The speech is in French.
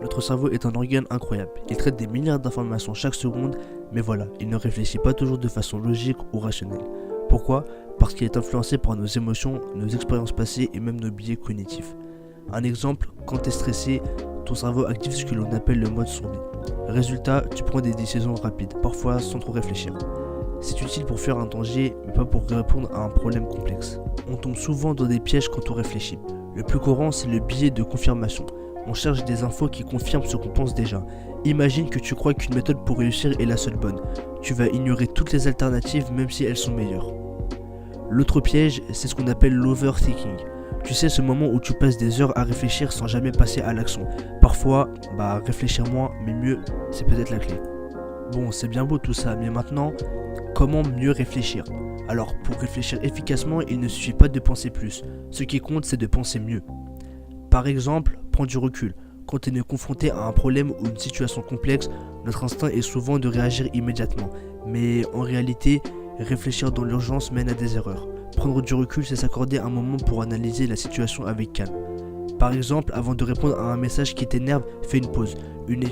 Notre cerveau est un organe incroyable. Il traite des milliards d'informations chaque seconde, mais voilà, il ne réfléchit pas toujours de façon logique ou rationnelle. Pourquoi ? Parce qu'il est influencé par nos émotions, nos expériences passées et même nos biais cognitifs. Un exemple, quand tu es stressé, ton cerveau active ce que l'on appelle le mode survie. Résultat, tu prends des décisions rapides, parfois sans trop réfléchir. C'est utile pour fuir un danger, mais pas pour répondre à un problème complexe. On tombe souvent dans des pièges quand on réfléchit. Le plus courant, c'est le biais de confirmation. On cherche des infos qui confirment ce qu'on pense déjà. Imagine que tu crois qu'une méthode pour réussir est la seule bonne. Tu vas ignorer toutes les alternatives même si elles sont meilleures. L'autre piège, c'est ce qu'on appelle l'overthinking. Tu sais, ce moment où tu passes des heures à réfléchir sans jamais passer à l'action. Parfois, réfléchir moins, mais mieux, c'est peut-être la clé. Bon, c'est bien beau tout ça, mais maintenant, comment mieux réfléchir ? Alors, pour réfléchir efficacement, il ne suffit pas de penser plus. Ce qui compte, c'est de penser mieux. Par exemple, prends du recul. Quand on est confronté à un problème ou une situation complexe, notre instinct est souvent de réagir immédiatement. Mais en réalité, réfléchir dans l'urgence mène à des erreurs. Prendre du recul, c'est s'accorder un moment pour analyser la situation avec calme. Par exemple, avant de répondre à un message qui t'énerve, fais une pause. Une